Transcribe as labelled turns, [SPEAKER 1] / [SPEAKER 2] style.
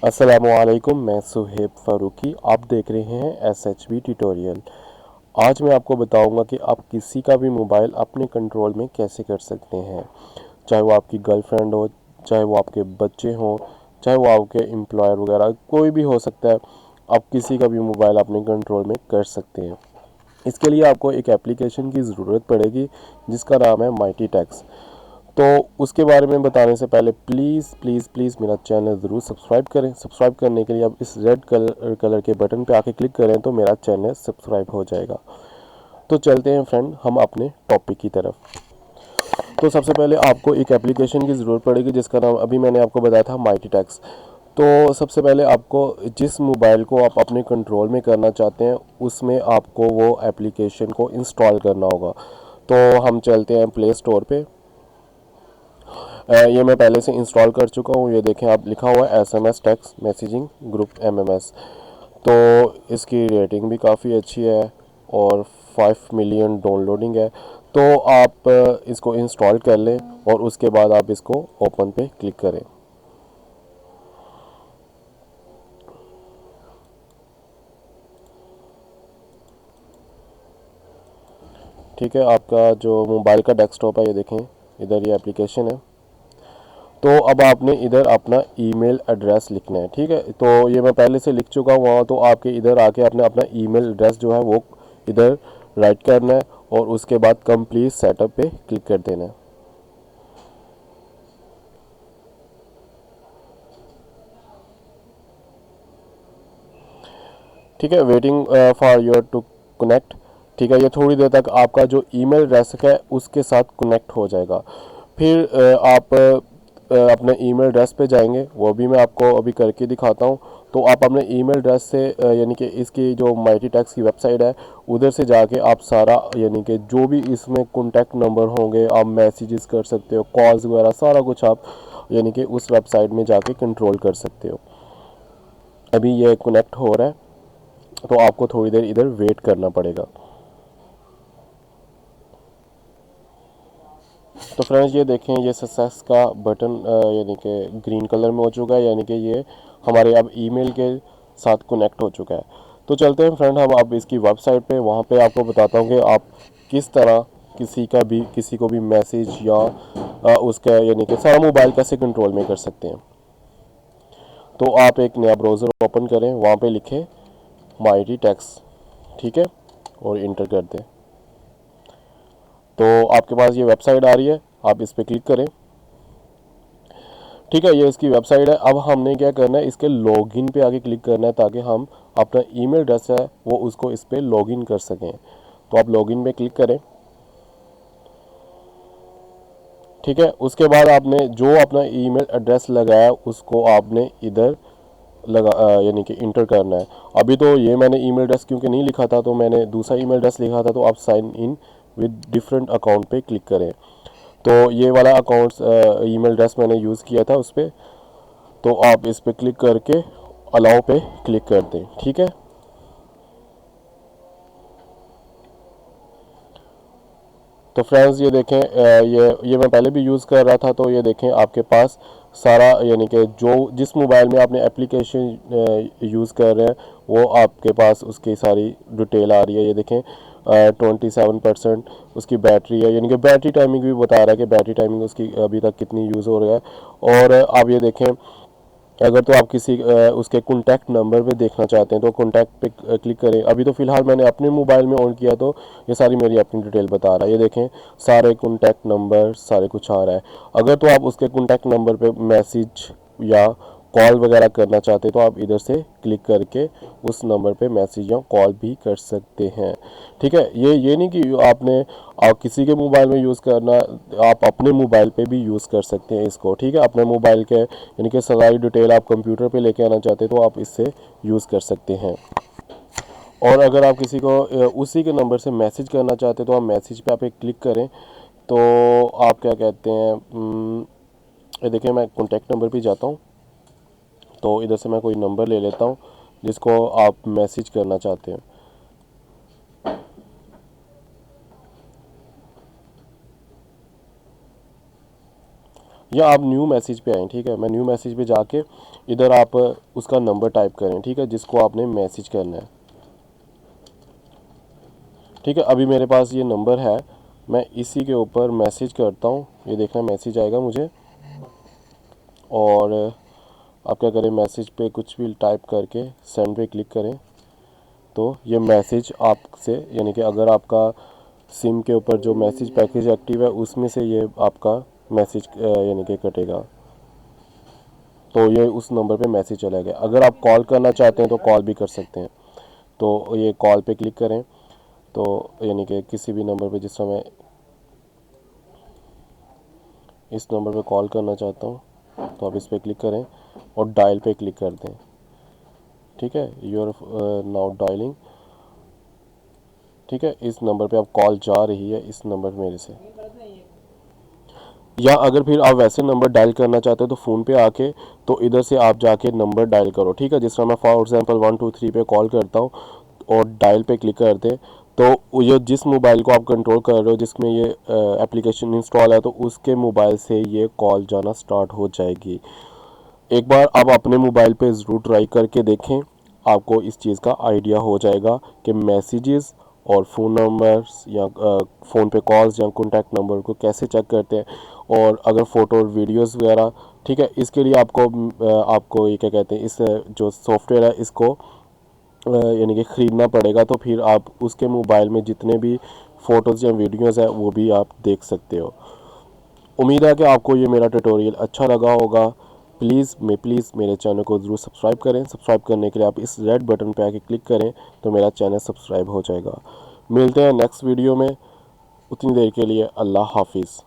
[SPEAKER 1] अस्सलामुअलैकुम, मैं सुहेब फ़ारूकी। आप देख रहे हैं SHB ट्यूटोरियल। आज मैं आपको बताऊंगा कि आप किसी का भी मोबाइल अपने कंट्रोल में कैसे कर सकते हैं। चाहे वो आपकी गर्लफ्रेंड हो, चाहे वो आपके बच्चे हों, चाहे वो आपके एम्प्लॉयर वगैरह कोई भी हो सकता है। आप किसी का भी मोबाइल अपने कंट्रोल में कर सकते हैं। इसके लिए आपको एक एप्लीकेशन की ज़रूरत पड़ेगी जिसका नाम है माइटी टैक्स। तो उसके बारे में बताने से पहले प्लीज़ प्लीज़ प्लीज़ मेरा चैनल ज़रूर सब्सक्राइब करें। सब्सक्राइब करने के लिए आप इस रेड कलर के बटन पे आके क्लिक करें तो मेरा चैनल सब्सक्राइब हो जाएगा। तो चलते हैं फ्रेंड हम अपने टॉपिक की तरफ। तो सबसे पहले आपको एक एप्लीकेशन की ज़रूरत पड़ेगी जिसका नाम अभी मैंने आपको बताया था माइटी टैक्स। तो सबसे पहले आपको जिस मोबाइल को आप अपने कंट्रोल में करना चाहते हैं उसमें आपको वो एप्लीकेशन को इंस्टॉल करना होगा। तो हम चलते हैं प्ले स्टोर पे। ये मैं पहले से इंस्टॉल कर चुका हूँ। ये देखें आप, लिखा हुआ है SMS text messaging group MMS। तो इसकी रेटिंग भी काफ़ी अच्छी है और 5 मिलियन डाउनलोडिंग है। तो आप इसको इंस्टॉल कर लें और उसके बाद आप इसको ओपन पे क्लिक करें। ठीक है, आपका जो मोबाइल का डेस्कटॉप है, ये देखें इधर ये एप्लीकेशन है। तो अब आपने इधर अपना ईमेल एड्रेस लिखना है। ठीक है, तो ये मैं पहले से लिख चुका हूँ वहाँ। तो आपके इधर आके आपने अपना ईमेल एड्रेस जो है वो इधर राइट करना है और उसके बाद कंप्लीट सेटअप पे क्लिक कर देना है। ठीक है, waiting for your to connect. ठीक है, ये थोड़ी देर तक आपका जो ईमेल एड्रेस है उसके साथ कनेक्ट हो जाएगा। फिर आप अपने ईमेल एड्रेस पे जाएंगे, वो भी मैं आपको अभी करके दिखाता हूँ। तो आप अपने ईमेल एड्रेस से यानी कि इसकी जो माइटी टैक्स की वेबसाइट है उधर से जाके आप सारा यानी कि जो भी इसमें कॉन्टैक्ट नंबर होंगे आप मैसेजेस कर सकते हो, कॉल्स वगैरह सारा कुछ आप यानी कि उस वेबसाइट में जाके कंट्रोल कर सकते हो। अभी ये कनेक्ट हो रहा है तो आपको थोड़ी देर इधर वेट करना पड़ेगा। तो फ्रेंड्स ये देखें, ये सक्सेस का बटन यानी कि ग्रीन कलर में हो चुका है, यानी कि ये हमारे अब ईमेल के साथ कनेक्ट हो चुका है। तो चलते हैं फ्रेंड हम अब इसकी वेबसाइट पे, वहाँ पे आपको बताता हूँ कि आप किस तरह किसी को भी मैसेज या उसका यानी कि सारा मोबाइल कैसे कंट्रोल में कर सकते हैं। तो आप एक नया ब्राउज़र ओपन करें, वहाँ पे लिखें माइटी टैक्स। ठीक है, और इंटर कर दें। तो आपके पास ये वेबसाइट आ रही है, आप इस पर क्लिक करें। ठीक है, ये इसकी वेबसाइट है। अब हमने क्या करना है, इसके लॉगिन पे आके क्लिक करना है ताकि हम अपना ईमेल एड्रेस है वो उसको इस पे लॉगिन कर सकें। तो आप लॉगिन पे क्लिक करें। ठीक है, उसके बाद आपने जो अपना ईमेल एड्रेस लगाया उसको आपने इधर यानी कि इंटर करना है। अभी तो ये मैंने ईमेल एड्रेस क्योंकि नहीं लिखा था तो मैंने दूसरा ईमेल एड्रेस लिखा था। तो आप sign in with different account पे क्लिक करें। तो ये वाला अकाउंट्स ईमेल एड्रेस मैंने यूज़ किया था उस पर। तो आप इस पर क्लिक करके अलाउ पे क्लिक कर दें। ठीक है, तो फ्रेंड्स ये देखें, ये मैं पहले भी यूज़ कर रहा था। तो ये देखें आपके पास सारा यानी कि जो जिस मोबाइल में आपने एप्लीकेशन यूज़ कर रहे हैं वो आपके पास उसकी सारी डिटेल आ रही है। ये देखें 27% उसकी बैटरी है, यानी कि बैटरी टाइमिंग भी बता रहा है कि बैटरी टाइमिंग उसकी अभी तक कितनी यूज़ हो रहा है। और आप ये देखें, अगर तो आप किसी उसके कॉन्टैक्ट नंबर पे देखना चाहते हैं तो कॉन्टैक्ट पे क्लिक करें। अभी तो फ़िलहाल मैंने अपने मोबाइल में ऑन किया तो ये सारी मेरी अपनी डिटेल बता रहा है। ये देखें सारे कॉन्टैक्ट नंबर सारे कुछ आ रहा है। अगर तो आप उसके कॉन्टैक्ट नंबर पे मैसेज या कॉल वगैरह करना चाहते हैं तो आप इधर से क्लिक करके उस नंबर पे मैसेज या कॉल भी कर सकते हैं। ठीक है, ये नहीं कि आपने आप किसी के मोबाइल में यूज़ करना, आप अपने मोबाइल पे भी यूज़ कर सकते हैं इसको। ठीक है, अपने मोबाइल के यानी कि सारी डिटेल आप कंप्यूटर पे लेके आना चाहते हैं तो आप इससे यूज़ कर सकते हैं। और अगर आप किसी को उसी के नंबर से मैसेज करना चाहते हैं तो आप मैसेज पे आप एक क्लिक करें। तो आप क्या कहते हैं, ये देखिए मैं कॉन्टैक्ट नंबर पे जाता हूँ। तो इधर से मैं कोई नंबर ले लेता हूँ जिसको आप मैसेज करना चाहते हैं। या आप न्यू मैसेज पे आएँ, ठीक है। मैं न्यू मैसेज पे जाके इधर आप उसका नंबर टाइप करें, ठीक है, जिसको आपने मैसेज करना है, ठीक है। अभी मेरे पास ये नंबर है, मैं इसी के ऊपर मैसेज करता हूँ, ये देखना मैसेज आएगा मुझे। और आप क्या करें, मैसेज पे कुछ भी टाइप करके सेंड पे क्लिक करें, तो ये मैसेज आपसे, यानी कि अगर आपका सिम के ऊपर जो मैसेज पैकेज एक्टिव है उसमें से ये आपका मैसेज यानी कि कटेगा, तो ये उस नंबर पे मैसेज चला गया। अगर आप कॉल करना चाहते हैं तो कॉल भी कर सकते हैं, तो ये कॉल पे क्लिक करें, तो यानी कि किसी भी नंबर पे, जिस तरह मैं इस नंबर पे कॉल करना चाहता हूँ तो आप इस पर क्लिक करें और डायल पे क्लिक कर दें, ठीक है। यूर नाउ डायलिंग, ठीक है। इस नंबर पे अब कॉल जा रही है, इस नंबर मेरे से। या अगर फिर आप वैसे नंबर डायल करना चाहते हो तो फ़ोन पे आके, तो इधर से आप जाके नंबर डायल करो, ठीक है। जिस तरह मैं फॉर एग्जांपल 123 पे कॉल करता हूँ और डायल पे क्लिक करते, तो ये जिस मोबाइल को आप कंट्रोल कर रहे हो, जिसमें ये एप्लीकेशन इंस्टॉल है, तो उसके मोबाइल से ये कॉल जाना स्टार्ट हो जाएगी। एक बार आप अपने मोबाइल पे ज़रूर ट्राई करके देखें, आपको इस चीज़ का आइडिया हो जाएगा कि मैसेजेस और फ़ोन नंबर्स या फ़ोन पे कॉल्स या कॉन्टैक्ट नंबर को कैसे चेक करते हैं, और अगर फ़ोटो और वीडियोस वगैरह, ठीक है। इसके लिए आपको ये क्या कहते हैं, इस जो सॉफ्टवेयर है इसको यानी कि ख़रीदना पड़ेगा, तो फिर आप उसके मोबाइल में जितने भी फ़ोटोज़ या वीडियोज़ है वो भी आप देख सकते हो। उम्मीद है कि आपको ये मेरा ट्यूटोरियल अच्छा लगा होगा। प्लीज़ मेरे चैनल को ज़रूर सब्सक्राइब करें। सब्सक्राइब करने के लिए आप इस रेड बटन पे आके क्लिक करें, तो मेरा चैनल सब्सक्राइब हो जाएगा। मिलते हैं नेक्स्ट वीडियो में, उतनी देर के लिए अल्लाह हाफिज़।